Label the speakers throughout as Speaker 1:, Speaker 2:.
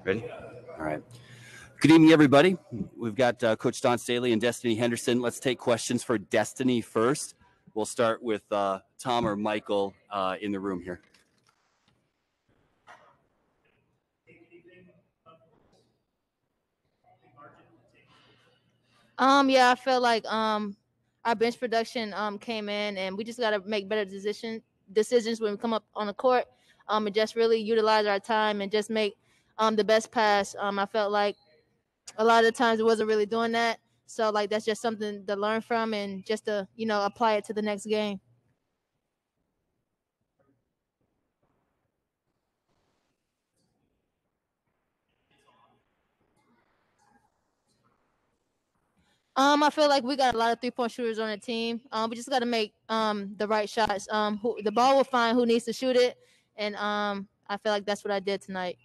Speaker 1: Ready? All right. Good evening, everybody. We've got Coach Dawn Staley and Destanni Henderson. Let's take questions for Destanni first. We'll start with Tom or Michael in the room here.
Speaker 2: Yeah, I feel like our bench production came in, and we just got to make better decisions when we come up on the court, and just really utilize our time and just make the best pass. I felt like a lot of the times it wasn't really doing that, so like that's just something to learn from and just to apply it to the next game. I feel like we got a lot of 3-point shooters on the team. We just got to make the right shots. The ball will find who needs to shoot it, and I feel like that's what I did tonight.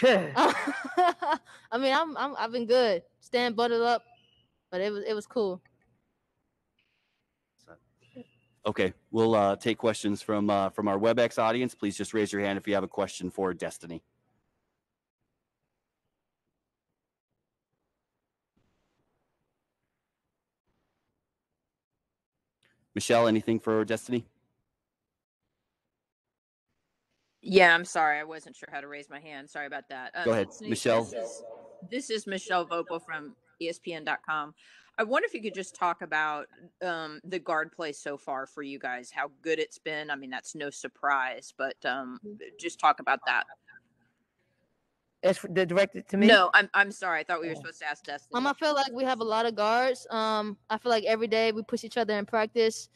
Speaker 2: I mean, I've been good, staying buttered up, but it was cool.
Speaker 1: Okay, we'll take questions from our WebEx audience. Please just raise your hand if you have a question for Destanni. Michelle, anything for Destanni?
Speaker 3: Yeah, I'm sorry. I wasn't sure how to raise my hand. Sorry about that.
Speaker 1: Go ahead, Michelle.
Speaker 3: This is Michelle Vopel from ESPN.com. I wonder if you could just talk about the guard play so far for you guys, how good it's been. I mean, that's no surprise, but just talk about that.
Speaker 4: It's directed to me?
Speaker 3: No, I'm sorry. I thought we were supposed to ask Destanni.
Speaker 2: I feel like we have a lot of guards. I feel like every day we push each other in practice.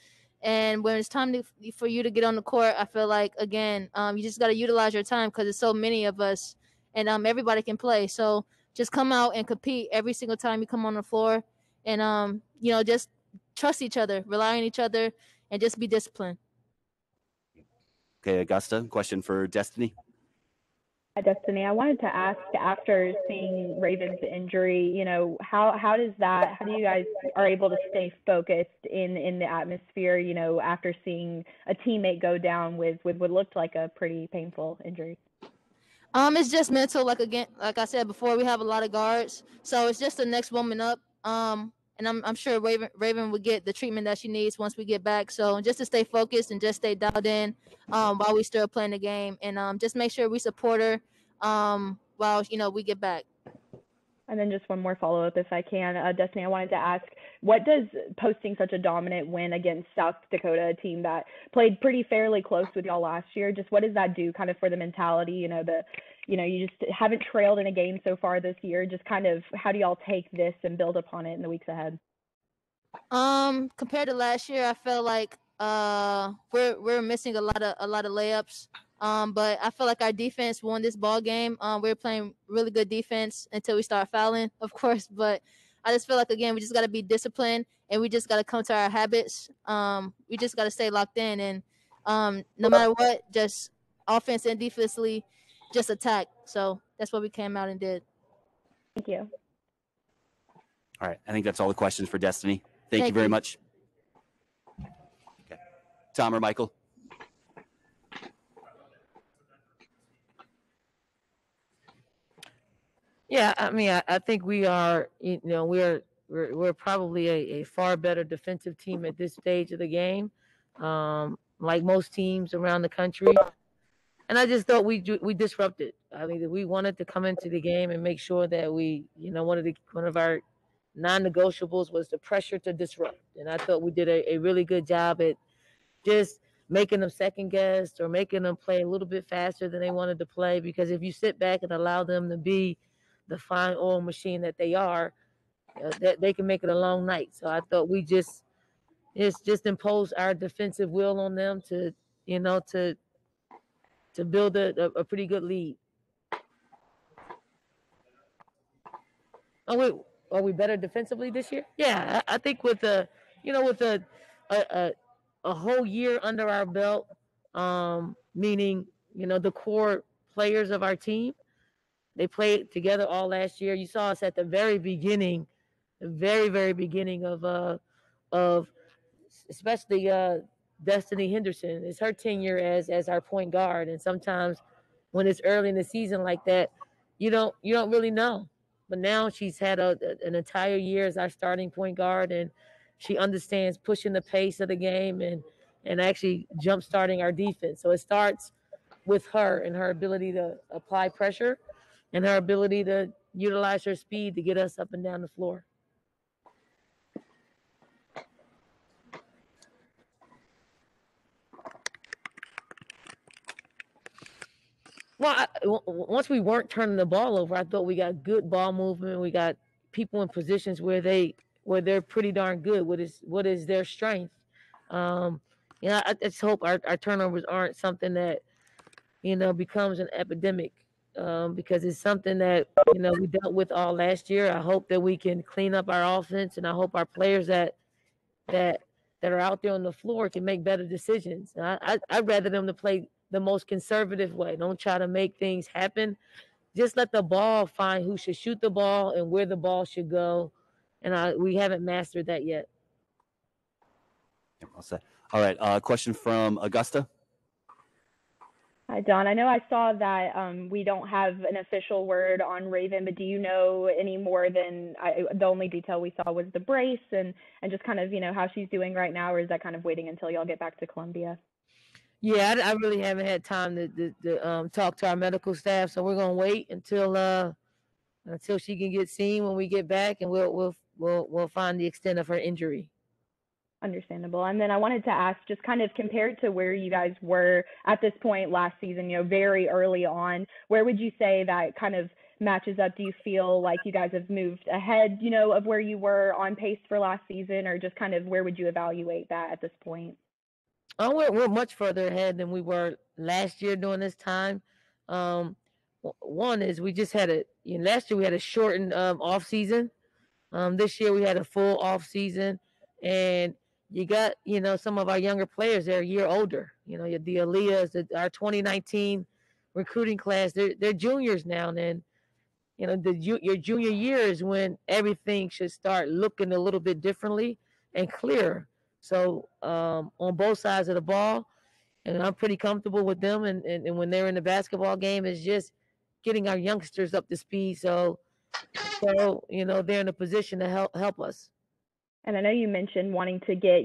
Speaker 2: And when it's time for you to get on the court, I feel like, again, you just got to utilize your time because there's so many of us and everybody can play. So just come out and compete every single time you come on the floor and, just trust each other, rely on each other, and just be disciplined.
Speaker 1: Okay, Augusta, question for Destanni.
Speaker 5: Hi, Destanni. I wanted to ask, after seeing Raven's injury, how do you guys are able to stay focused in the atmosphere, after seeing a teammate go down with what looked like a pretty painful injury?
Speaker 2: It's just mental. Like I said before, we have a lot of guards, so it's just the next woman up. And I'm sure Raven would get the treatment that she needs once we get back. So just to stay focused and just stay dialed in while we still playing the game, and just make sure we support her while we get back.
Speaker 5: And then just one more follow-up, if I can. Destanni, I wanted to ask, what does posting such a dominant win against South Dakota, a team that played pretty fairly close with y'all last year, just what does that do kind of for the mentality, you just haven't trailed in a game so far this year, just kind of how do y'all take this and build upon it in the weeks ahead?
Speaker 2: Compared to last year, I feel like we're missing a lot of layups. But I feel like our defense won this ball game. We were playing really good defense until we start fouling, of course. But I just feel like, again, we just got to be disciplined and we just got to come to our habits. We just got to stay locked in and no matter what, just offense and defensively, just attack. So that's what we came out and did.
Speaker 5: Thank you.
Speaker 1: All right. I think that's all the questions for Destanni. Thank you very much. Okay. Tom or Michael?
Speaker 4: Yeah, I mean, I think we are, we're probably a far better defensive team at this stage of the game, like most teams around the country. And I just thought we disrupted. I mean, we wanted to come into the game and make sure that we, one of our non-negotiables was the pressure to disrupt. And I thought we did a really good job at just making them second guessed or making them play a little bit faster than they wanted to play. Because if you sit back and allow them to be the fine oil machine that they are, that they can make it a long night. So I thought we just impose our defensive will on them to build a pretty good lead. Oh wait, are we better defensively this year? Yeah, I think with a whole year under our belt, meaning the core players of our team, they played together all last year. You saw us at the very beginning, the very beginning of of especially Destanni Henderson. It's her tenure as our point guard, and sometimes when it's early in the season like that, you don't really know. But now she's had an entire year as our starting point guard, and she understands pushing the pace of the game and actually jump starting our defense. So it starts with her and her ability to apply pressure and her ability to utilize her speed to get us up and down the floor. Well, once we weren't turning the ball over, I thought we got good ball movement. We got people in positions where they're pretty darn good. What is their strength? I just hope our turnovers aren't something that becomes an epidemic, because it's something that we dealt with all last year. I hope that we can clean up our offense, and I hope our players that are out there on the floor can make better decisions. I'd rather them to play the most conservative way. Don't try to make things happen. Just let the ball find who should shoot the ball and where the ball should go. And we haven't mastered that yet.
Speaker 1: All right. Question from Augusta.
Speaker 5: Hi, Dawn. I know I saw that we don't have an official word on Raven, but do you know any more than the only detail we saw was the brace and just kind of, how she's doing right now, or is that kind of waiting until y'all get back to Columbia?
Speaker 4: Yeah, I really haven't had time to talk to our medical staff, so we're gonna wait until she can get seen when we get back, and we'll find the extent of her injury.
Speaker 5: Understandable. And then I wanted to ask, just kind of compared to where you guys were at this point last season, very early on, where would you say that kind of matches up? Do you feel like you guys have moved ahead, of where you were on pace for last season, or just kind of where would you evaluate that at this point?
Speaker 4: Oh, we're much further ahead than we were last year during this time. One is we just had last year we had a shortened off season. This year we had a full off season, and you got some of our younger players, they're a year older. The Aaliyahs, our 2019 recruiting class, they're juniors now, and your junior year is when everything should start looking a little bit differently and clearer. So on both sides of the ball, and I'm pretty comfortable with them. And when they're in the basketball game, it's just getting our youngsters up to speed. So they're in a position to help us.
Speaker 5: And I know you mentioned wanting to get,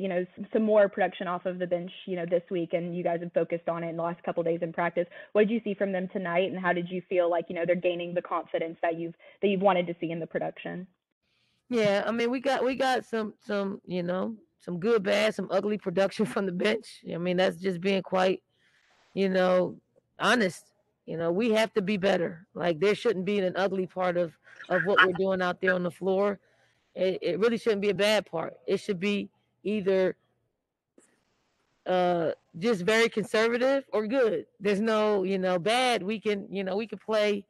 Speaker 5: some more production off of the bench, this week, and you guys have focused on it in the last couple of days in practice. What did you see from them tonight, and how did you feel like, they're gaining the confidence that you've wanted to see in the production?
Speaker 4: Yeah, I mean, we got some good, bad, some ugly production from the bench. I mean, that's just being quite, honest. We have to be better. Like, there shouldn't be an ugly part of what we're doing out there on the floor. It really shouldn't be a bad part. It should be either just very conservative or good. There's no, bad. We can play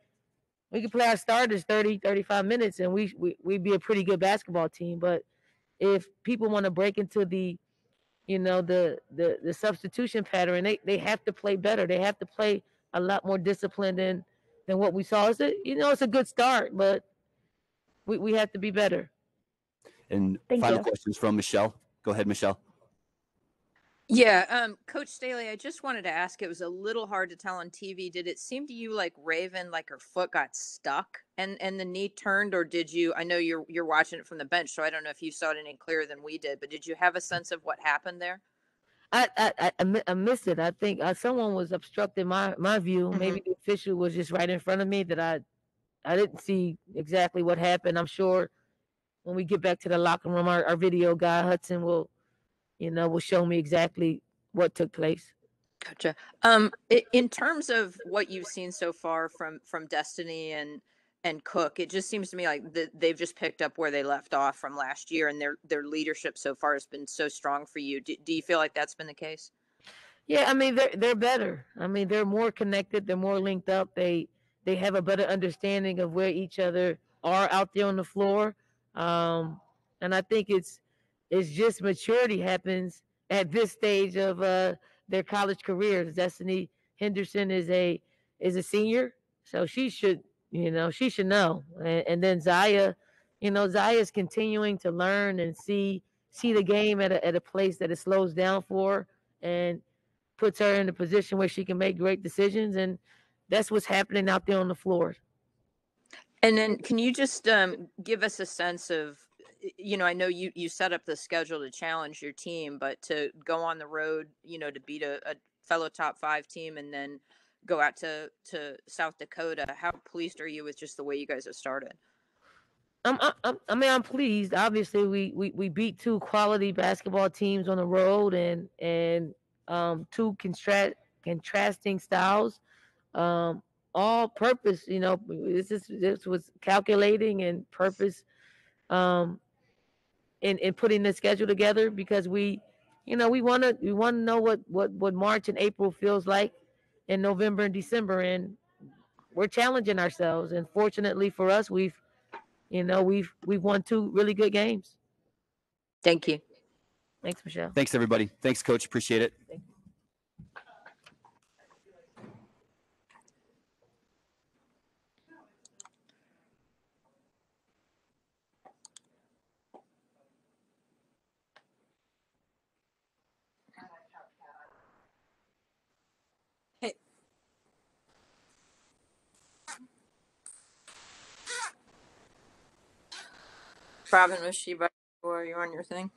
Speaker 4: our starters 30, 35 minutes and we'd be a pretty good basketball team. But if people want to break into the substitution pattern, they have to play better. They have to play a lot more disciplined than what we saw. It's a good start, but we have to be better.
Speaker 1: And final questions from Michelle. Go ahead, Michelle.
Speaker 3: Yeah, Coach Staley, I just wanted to ask, it was a little hard to tell on TV. Did it seem to you like Raven, like her foot got stuck and the knee turned, or did you, I know you're watching it from the bench, so I don't know if you saw it any clearer than we did, but did you have a sense of what happened there?
Speaker 4: I missed it. I think someone was obstructing my view. Mm-hmm. Maybe the official was just right in front of me that I didn't see exactly what happened. I'm sure when we get back to the locker room, our video guy, Hudson, will show me exactly what took place.
Speaker 3: Gotcha. In terms of what you've seen so far from Destanni and Cook, it just seems to me like they've just picked up where they left off from last year, and their leadership so far has been so strong for you. Do you feel like that's been the case?
Speaker 4: Yeah, I mean they're better. I mean they're more connected. They're more linked up. They have a better understanding of where each other are out there on the floor. And I think it's just maturity happens at this stage of their college careers. Destanni Henderson is a senior, so she should know. And then Zaya, Zaya's continuing to learn and see see the game at a place that it slows down for her and puts her in a position where she can make great decisions. And that's what's happening out there on the floor.
Speaker 3: And then can you just give us a sense of, I know you set up the schedule to challenge your team, but to go on the road, to beat a fellow top 5 team and then go out to South Dakota, how pleased are you with just the way you guys have started?
Speaker 4: I'm pleased. Obviously, we beat 2 quality basketball teams on the road and 2 contrasting styles. All purpose, this was calculating and purpose in putting the schedule together, because we want to know what March and April feels like in November and December, and we're challenging ourselves. And fortunately for us, we've won 2 really good games.
Speaker 3: Thank you.
Speaker 4: Thanks, Michelle.
Speaker 1: Thanks, everybody. Thanks, Coach. Appreciate it.
Speaker 4: Thank you.
Speaker 3: Hey. Robin, was she by or you on your thing?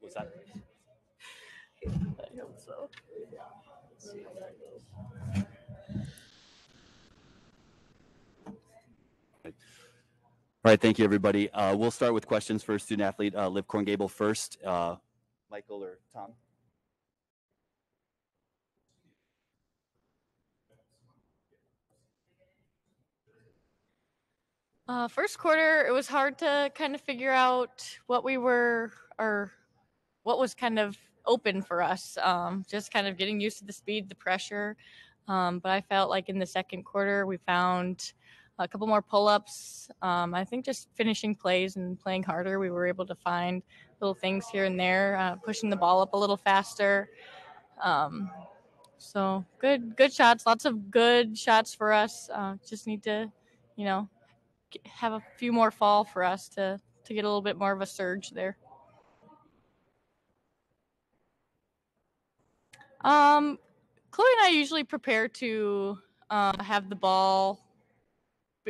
Speaker 1: What's that?
Speaker 4: I hope so.
Speaker 1: All right, thank you, everybody. We'll start with questions for student athlete Liv Korngable first. Michael or Tom?
Speaker 6: First quarter, it was hard to kind of figure out what we were or what was kind of open for us. Just kind of getting used to the speed, the pressure. But I felt like in the second quarter, we found a couple more pull-ups. I think just finishing plays and playing harder, we were able to find little things here and there, pushing the ball up a little faster. So good shots, lots of good shots for us. Just need to, have a few more fall for us to get a little bit more of a surge there. Chloe and I usually prepare to have the ball.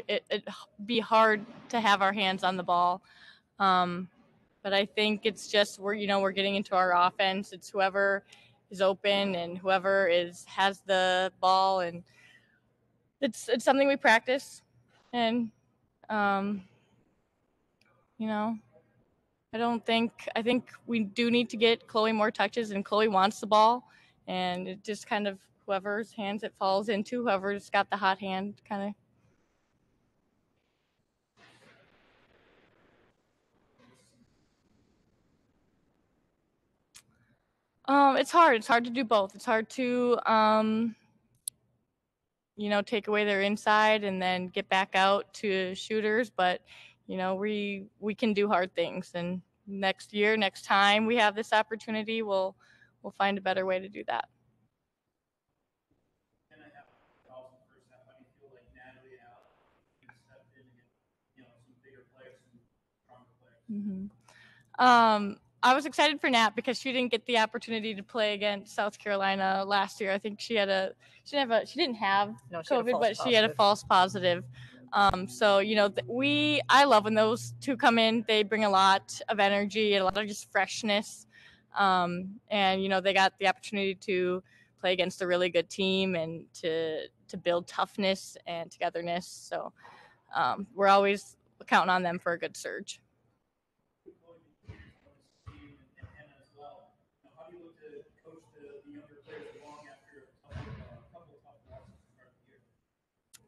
Speaker 6: It be hard to have our hands on the ball, but I think it's just we're getting into our offense. It's whoever is open and whoever has the ball, and it's something we practice, and I think we do need to get Chloe more touches, and Chloe wants the ball, and it just kind of whoever's hands it falls into, whoever's got the hot hand kind of. It's hard. It's hard to do both. It's hard to, take away their inside and then get back out to shooters. But, we can do hard things. And next time we have this opportunity, we'll find a better way to do that. Mm-hmm. I was excited for Nat because she didn't get the opportunity to play against South Carolina last year. I think she didn't have COVID, but she had a false positive. So I love when those two come in. They bring a lot of energy and a lot of just freshness. And they got the opportunity to play against a really good team and to build toughness and togetherness. So we're always counting on them for a good surge.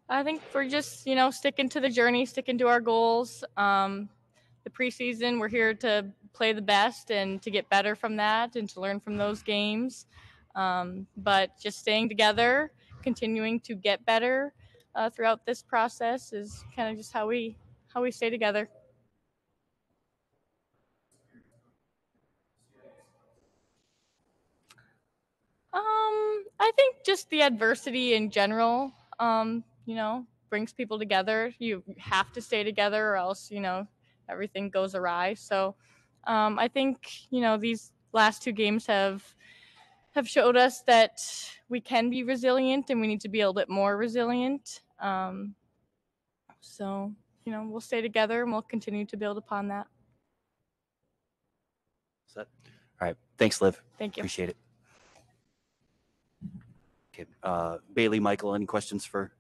Speaker 6: I think we're just, sticking to the journey, sticking to our goals. The preseason, we're here to play the best and to get better from that and to learn from those games. But just staying together, continuing to get better throughout this process is kind of just how we stay together. I think just the adversity in general, brings people together. You have to stay together or else, everything goes awry. So I think, these last two games have showed us that we can be resilient and we need to be a little bit more resilient. So, we'll stay together and we'll continue to build upon that.
Speaker 1: All right. Thanks, Liv.
Speaker 6: Thank you.
Speaker 1: Appreciate it. Okay. Bailey, Michael, any questions for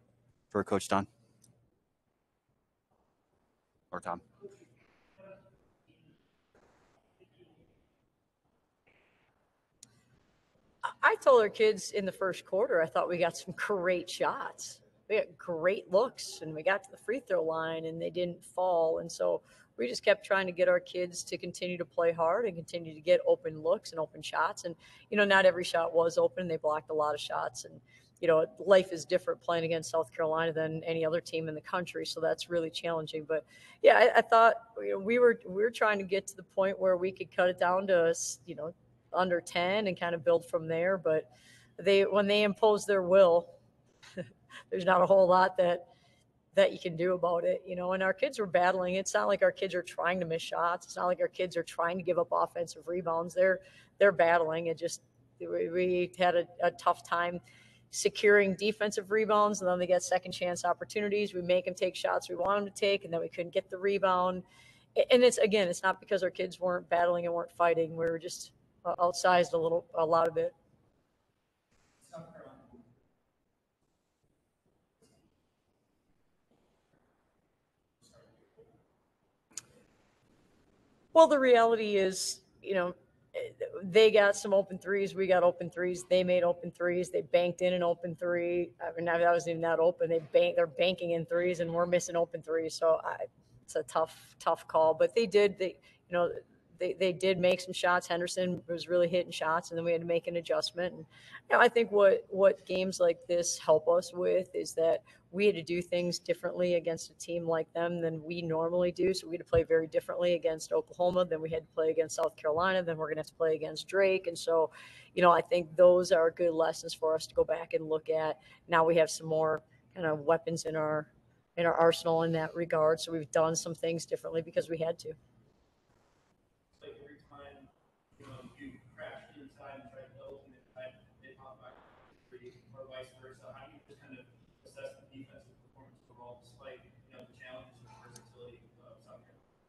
Speaker 1: Coach Dawn? Or Tom?
Speaker 7: I told our kids in the first quarter, I thought we got some great shots. We got great looks, and we got to the free throw line, and they didn't fall. And so we just kept trying to get our kids to continue to play hard and continue to get open looks and open shots. And, not every shot was open. They blocked a lot of shots. And, life is different playing against South Carolina than any other team in the country. So that's really challenging. But, yeah, I thought we were trying to get to the point where we could cut it down to, under 10 and kind of build from there. But when they impose their will, there's not a whole lot that you can do about it, and our kids were battling. It's not like our kids are trying to miss shots. It's not like our kids are trying to give up offensive rebounds. They're battling. It just, we had a tough time securing defensive rebounds, and then they get second chance opportunities. We make them take shots we want them to take, and then we couldn't get the rebound. And it's not because our kids weren't battling and weren't fighting. We were just outsized a lot of it. Well, the reality is, they got some open threes. We got open threes. They made open threes. They banked in an open three. I mean, that wasn't even that open. They're banking in threes, and we're missing open threes. So it's a tough call. But they did make some shots. Henderson was really hitting shots, and then we had to make an adjustment. And I think what games like this help us with is that we had to do things differently against a team like them than we normally do. So we had to play very differently against Oklahoma than we had to play against South Carolina. Then we're going to have to play against Drake. And so, I think those are good lessons for us to go back and look at. Now we have some more kind of weapons in our arsenal in that regard. So we've done some things differently because we had to.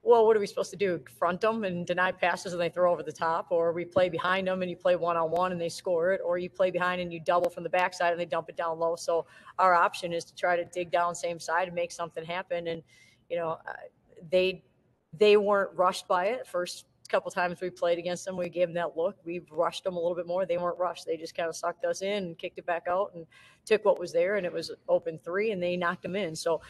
Speaker 7: Well, what are we supposed to do? Front them and deny passes and they throw over the top? Or we play behind them and you play one-on-one and they score it? Or you play behind and you double from the backside and they dump it down low? So our option is to try to dig down same side and make something happen. And, they weren't rushed by it. First couple times we played against them, we gave them that look. We rushed them a little bit more. They weren't rushed. They just kind of sucked us in and kicked it back out and took what was there, and it was open three, and they knocked them in. So,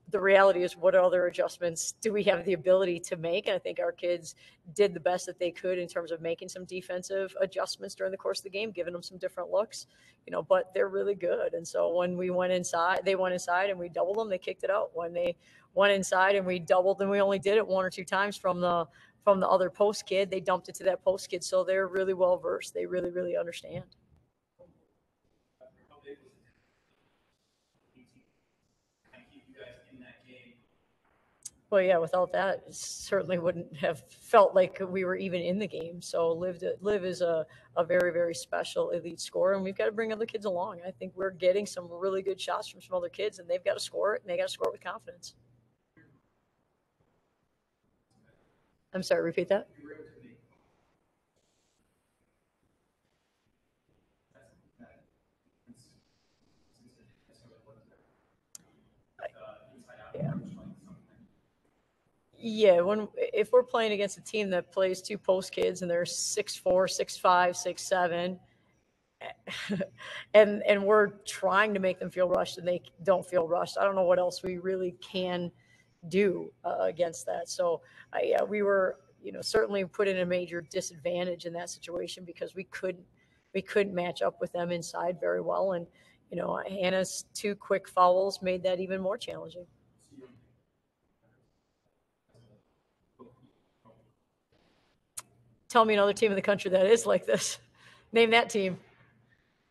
Speaker 7: the reality is, what other adjustments do we have the ability to make? And I think our kids did the best that they could in terms of making some defensive adjustments during the course of the game, giving them some different looks, but they're really good. And so when we went inside, they went inside and we doubled them, they kicked it out. When they went inside and we doubled them, we only did it one or two times from the other post kid, they dumped it to that post kid. So they're really well versed. They really, really understand. Well, yeah, without that, it certainly wouldn't have felt like we were even in the game. So Liv is a very, very special elite scorer, and we've got to bring other kids along. I think we're getting some really good shots from some other kids, and they've got to score it, and they got to score it with confidence. I'm sorry, repeat that? Yeah, if we're playing against a team that plays two post kids and they're 6'4", 6'5", 6'7", and we're trying to make them feel rushed and they don't feel rushed, I don't know what else we really can do against that. So we were, certainly put in a major disadvantage in that situation because we couldn't match up with them inside very well. And, Hannah's 2 quick fouls made that even more challenging. Tell me another team in the country that is like this. Name that team.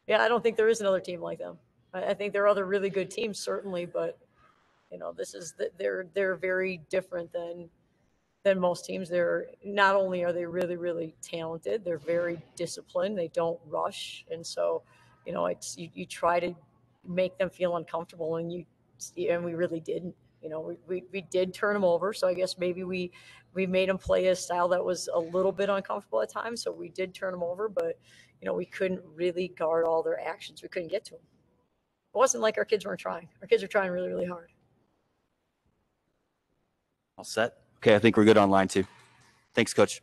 Speaker 7: Yeah, I don't think there is another team like them. I think there are other really good teams, certainly, but they're very different than most teams. They're not only are they really, really talented, they're very disciplined. They don't rush, and so it's you try to make them feel uncomfortable, and we really didn't. We did turn them over, so I guess maybe we made them play a style that was a little bit uncomfortable at times. So we did turn them over, but we couldn't really guard all their actions. We couldn't get to them. It wasn't like our kids weren't trying. Our kids are trying really, really hard.
Speaker 1: All set? Okay, I think we're good on line 2. Thanks, Coach.